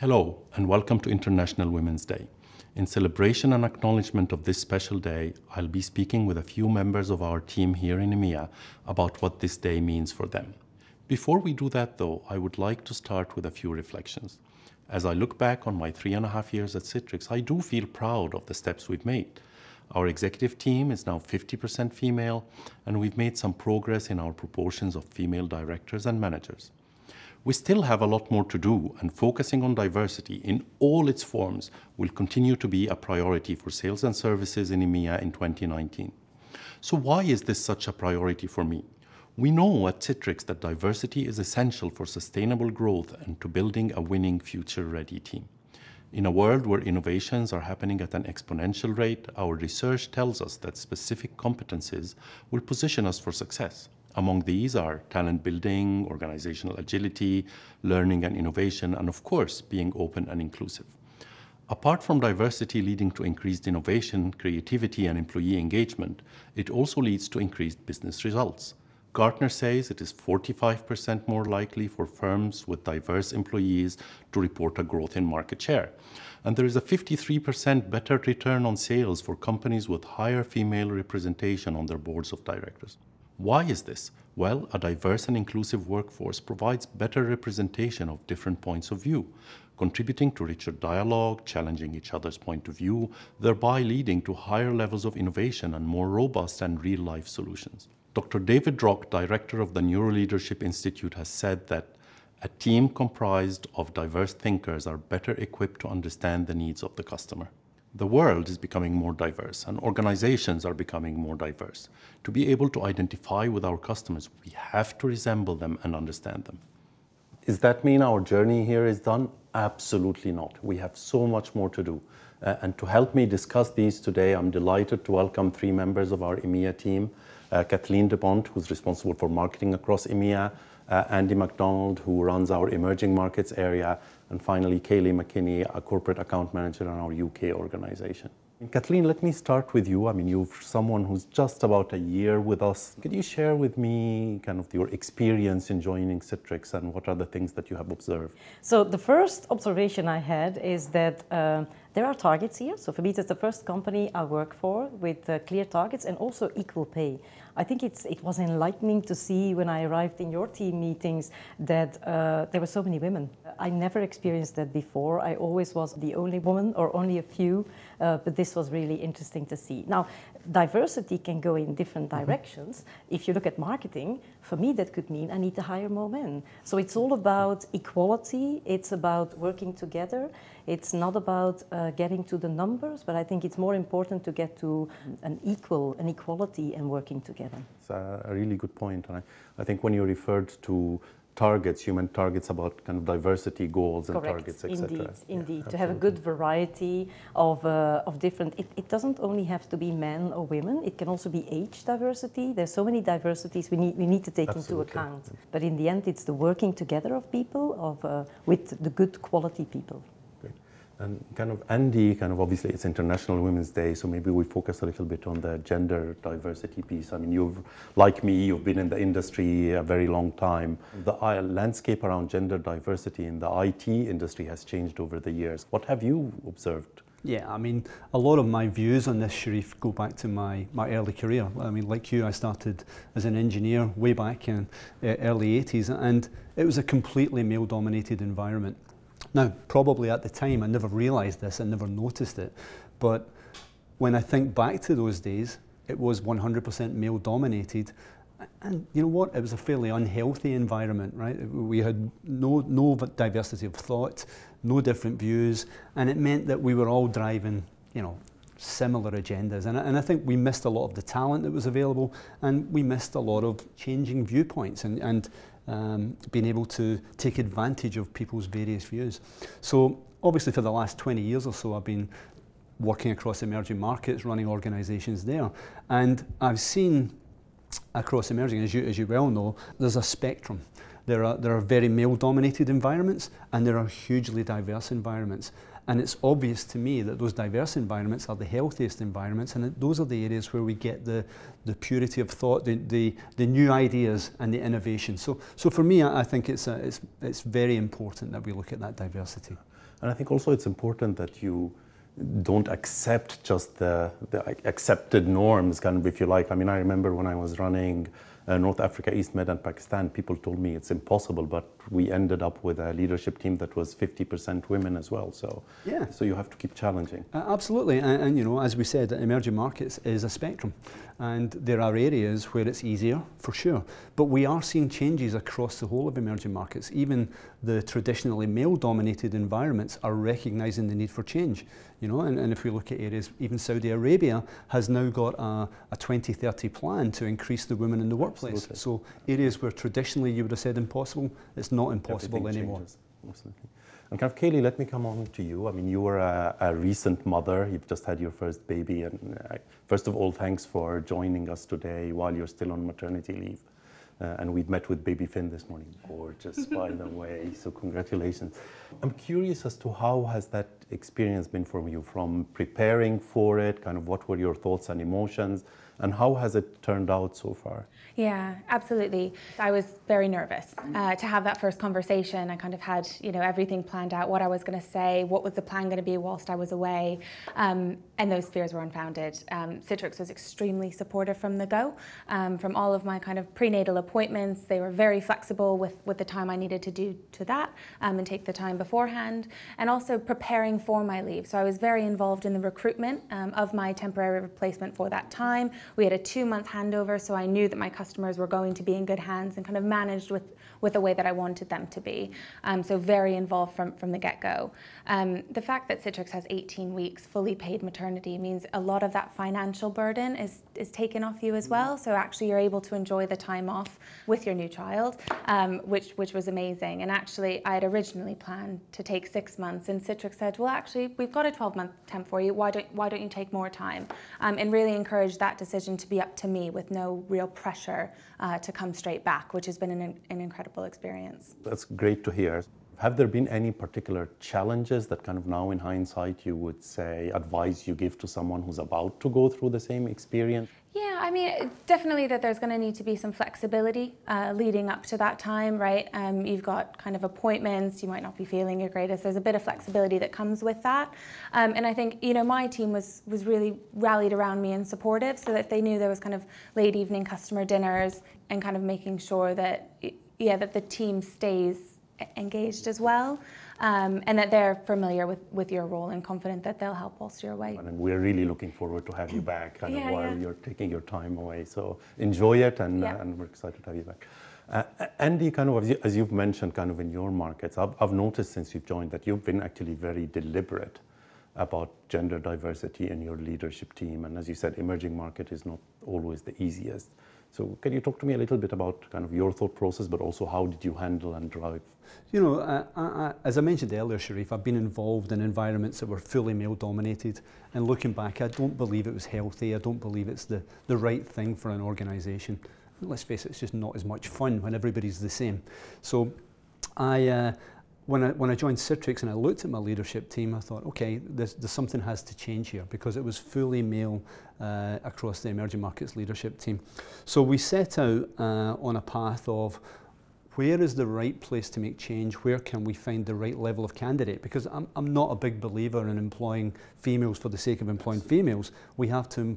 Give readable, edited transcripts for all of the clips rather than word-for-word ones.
Hello, and welcome to International Women's Day. In celebration and acknowledgement of this special day, I'll be speaking with a few members of our team here in EMEA about what this day means for them. Before we do that though, I would like to start with a few reflections. As I look back on my 3.5 years at Citrix, I do feel proud of the steps we've made. Our executive team is now 50% female, and we've made some progress in our proportions of female directors and managers. We still have a lot more to do, and focusing on diversity in all its forms will continue to be a priority for sales and services in EMEA in 2019. So why is this such a priority for me? We know at Citrix that diversity is essential for sustainable growth and to building a winning future-ready team. In a world where innovations are happening at an exponential rate, our research tells us that specific competencies will position us for success. Among these are talent building, organizational agility, learning and innovation, and of course, being open and inclusive. Apart from diversity leading to increased innovation, creativity, and employee engagement, it also leads to increased business results. Gartner says it is 45% more likely for firms with diverse employees to report a growth in market share. And there is a 53% better return on sales for companies with higher female representation on their boards of directors. Why is this? Well, a diverse and inclusive workforce provides better representation of different points of view, contributing to richer dialogue, challenging each other's point of view, thereby leading to higher levels of innovation and more robust and real-life solutions. Dr. David Rock, director of the Neuroleadership Institute, has said that a team comprised of diverse thinkers are better equipped to understand the needs of the customer. The world is becoming more diverse and organizations are becoming more diverse. To be able to identify with our customers, we have to resemble them and understand them. Does that mean our journey here is done? Absolutely not. We have so much more to do. And to help me discuss these today, I'm delighted to welcome 3 members of our EMEA team. Kathleen DeBont, who's responsible for marketing across EMEA, Andy McDonald, who runs our emerging markets area, and finally Kaylee McKinney, a corporate account manager in our UK organization. Kathleen, let me start with you. I mean, you're someone who's just about a year with us. Could you share with me kind of your experience in joining Citrix and what are the things that you have observed? So the first observation I had is that there are targets here. So for me, it's the first company I work for with clear targets and also equal pay. I think it was enlightening to see when I arrived in your team meetings that there were so many women. I never experienced that before. I always was the only woman or only a few, but this was really interesting to see. Now, diversity can go in different directions. If you look at marketing, for me that could mean I need to hire more men. So it's all about equality, it's about working together. It's not about getting to the numbers, but I think it's more important to get to an equality and working together. It's a really good point. And I think when you referred to targets, you meant targets about kind of diversity goals and targets, etc. Indeed. To have a good variety of different, it doesn't only have to be men or women, it can also be age diversity. There's so many diversities we need to take into account. But in the end, it's the working together of people, with the good quality people. And kind of Andy, obviously it's International Women's Day, so maybe we focus a little bit on the gender diversity piece. I mean, like me, you've been in the industry a very long time. The landscape around gender diversity in the IT industry has changed over the years. What have you observed? Yeah, I mean, a lot of my views on this, Sherif, go back to my early career. I mean, like you, I started as an engineer way back in early 80s, and it was a completely male-dominated environment. Now, probably at the time, I never realised this, I never noticed it, but when I think back to those days, it was 100% male-dominated, and you know what? It was a fairly unhealthy environment, right? We had no diversity of thought, no different views, and it meant that we were all driving, you know, similar agendas, and I think we missed a lot of the talent that was available, and we missed a lot of changing viewpoints and being able to take advantage of people's various views. So obviously for the last 20 years or so I've been working across emerging markets, running organizations there, and I've seen across emerging, as you well know, there's a spectrum. There are very male-dominated environments and there are hugely diverse environments. And it's obvious to me that those diverse environments are the healthiest environments, and those are the areas where we get the purity of thought, the new ideas and the innovation. So for me, I think it's very important that we look at that diversity. And I think also it's important that you don't accept just the accepted norms, kind of, if you like. I mean, I remember when I was running North Africa, East Med and Pakistan, people told me it's impossible, but we ended up with a leadership team that was 50% women as well. So, yeah. So you have to keep challenging. Absolutely, and you know, as we said, emerging markets is a spectrum, and there are areas where it's easier, for sure. But we are seeing changes across the whole of emerging markets. Even the traditionally male-dominated environments are recognising the need for change. You know, and if we look at areas, even Saudi Arabia has now got a 2030 plan to increase the women in the workplace. Absolutely. So areas where traditionally you would have said impossible, it's not impossible Everything anymore. changes. Absolutely. And kind of, Kaylee, let me come on to you. I mean, you were a recent mother. You've just had your first baby. And first of all, thanks for joining us today while you're still on maternity leave. And we've met with baby Finn this morning. Gorgeous, by the way, so congratulations. I'm curious as to how has that experience been for you, from preparing for it, kind of what were your thoughts and emotions, and how has it turned out so far? Yeah, absolutely. I was very nervous to have that first conversation. I kind of had, you know, everything planned out, what I was going to say, what was the plan going to be whilst I was away, and those fears were unfounded. Citrix was extremely supportive from the go. From all of my kind of prenatal appointments, they were very flexible with the time I needed to do to that and take the time beforehand, and also preparing for my leave. So I was very involved in the recruitment of my temporary replacement for that time. We had a 2-month handover, so I knew that my customers were going to be in good hands and kind of managed with the way that I wanted them to be. So very involved from the get-go. The fact that Citrix has 18 weeks fully paid maternity means a lot of that financial burden is taken off you as well. So actually you're able to enjoy the time off with your new child, which was amazing. And actually I had originally planned to take 6 months, and Citrix said, well, actually we've got a 12-month temp for you. Why don't you take more time? And really encourage that decision to be up to me with no real pressure to come straight back, which has been an incredible experience. That's great to hear. Have there been any particular challenges that kind of now in hindsight you would say, advice you give to someone who's about to go through the same experience? Yeah, I mean, definitely that there's going to need to be some flexibility leading up to that time, right? You've got kind of appointments, you might not be feeling your greatest. There's a bit of flexibility that comes with that. And I think, you know, my team was really rallied around me and supportive, so that they knew there was kind of late evening customer dinners and kind of making sure that, yeah, that the team stays engaged as well, and that they're familiar with your role and confident that they'll help whilst you're away. And we're really looking forward to have you back kind of while you're taking your time away. So enjoy it, and we're excited to have you back. Andy, kind of as you've mentioned kind of in your markets, I've noticed since you've joined that you've been actually very deliberate about gender diversity in your leadership team. And as you said, emerging market is not always the easiest. So can you talk to me a little bit about kind of your thought process, but also how did you handle and drive? You know, as I mentioned earlier, Sherif, I've been involved in environments that were fully male-dominated, and looking back, I don't believe it was healthy. I don't believe it's the right thing for an organisation. Let's face it, it's just not as much fun when everybody's the same. So when I joined Citrix and I looked at my leadership team, I thought, okay, there's something has to change here, because it was fully male across the emerging markets leadership team. So we set out on a path of where is the right place to make change, where can we find the right level of candidate, because I'm not a big believer in employing females for the sake of employing females. We have to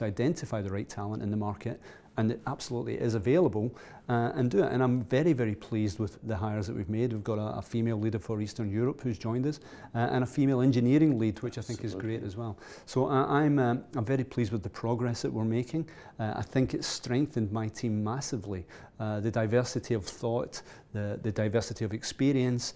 identify the right talent in the market, and it absolutely is available, and do it. And I'm very, very pleased with the hires that we've made. We've got a female leader for Eastern Europe who's joined us, and a female engineering lead, which I think is great as well. So I'm very pleased with the progress that we're making. I think it's strengthened my team massively. The diversity of thought, the diversity of experience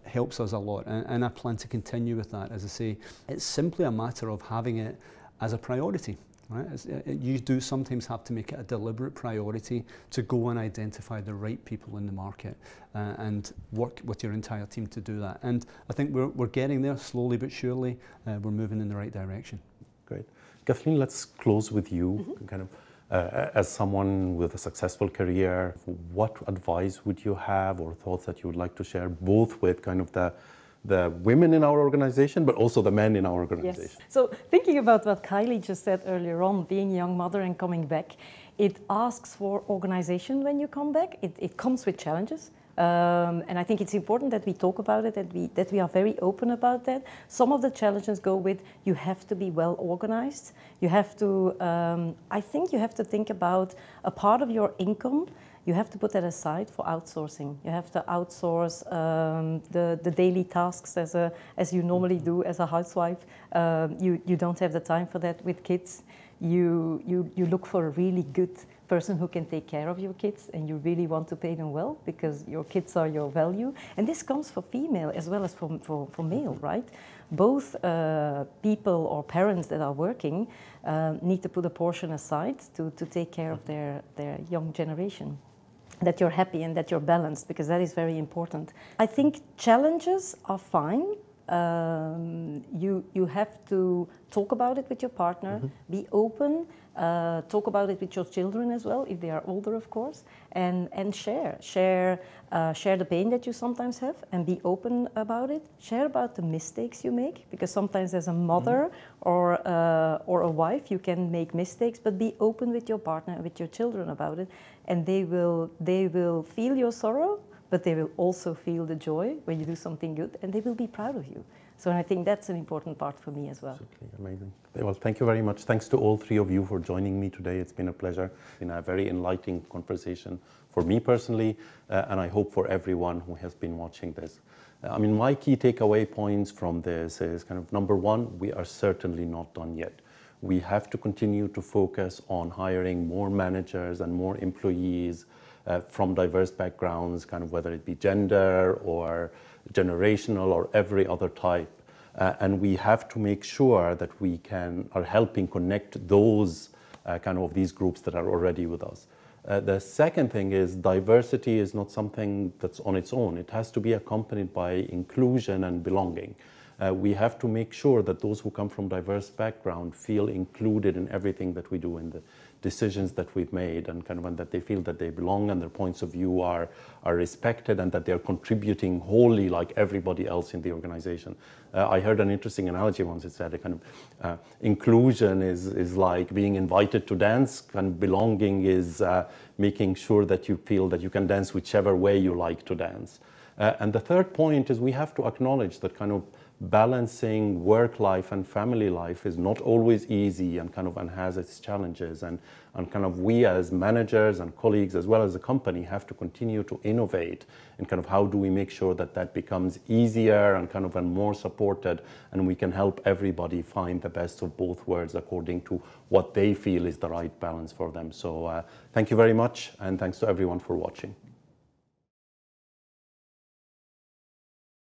helps us a lot, and I plan to continue with that. As I say, it's simply a matter of having it as a priority. Right? You do sometimes have to make it a deliberate priority to go and identify the right people in the market and work with your entire team to do that. And I think we're getting there slowly but surely. We're moving in the right direction. Great. Kathleen, let's close with you. Kind of, as someone with a successful career, what advice would you have or thoughts that you would like to share, both with kind of the women in our organization, but also the men in our organization? Yes. So thinking about what Kylie just said earlier on, being a young mother and coming back, it asks for organization when you come back. It comes with challenges, And I think it's important that we talk about it, that we are very open about that. Some of the challenges go with you have to be well organized. You have to, I think you have to think about a part of your income. You have to put that aside for outsourcing. You have to outsource the daily tasks as you normally do as a housewife. You don't have the time for that with kids. You look for a really good person who can take care of your kids, and you really want to pay them well because your kids are your value. And this comes for female as well as for male, right? Both people or parents that are working need to put a portion aside to take care of their young generation. That you're happy and that you're balanced, because that is very important. I think challenges are fine. You have to talk about it with your partner, be open, talk about it with your children as well, if they are older, of course, and share the pain that you sometimes have, and be open about it. Share about the mistakes you make, because sometimes as a mother or a wife, you can make mistakes, but be open with your partner and with your children about it, and they will feel your sorrow, but they will also feel the joy when you do something good, and they will be proud of you. So I think that's an important part for me as well. Absolutely amazing. Well, thank you very much. Thanks to all three of you for joining me today. It's been a pleasure. It's been a very enlightening conversation for me personally, and I hope for everyone who has been watching this. I mean, my key takeaway points from this is kind of, number one, we are certainly not done yet. We have to continue to focus on hiring more managers and more employees from diverse backgrounds, kind of whether it be gender or generational or every other type. And we have to make sure that we are helping connect those kind of these groups that are already with us. The second thing is diversity is not something that's on its own. It has to be accompanied by inclusion and belonging. We have to make sure that those who come from diverse background feel included in everything that we do, in the decisions that we've made, and kind of, and that they feel that they belong and their points of view are respected, and that they're contributing wholly like everybody else in the organization. I heard an interesting analogy once. It said a kind of inclusion is like being invited to dance, and belonging is making sure that you feel that you can dance whichever way you like to dance. And the third point is we have to acknowledge that kind of balancing work life and family life is not always easy, and kind of has its challenges, and kind of we as managers and colleagues as well as the company have to continue to innovate and kind of how do we make sure that that becomes easier and kind of and more supported, and we can help everybody find the best of both worlds according to what they feel is the right balance for them. So thank you very much, and thanks to everyone for watching.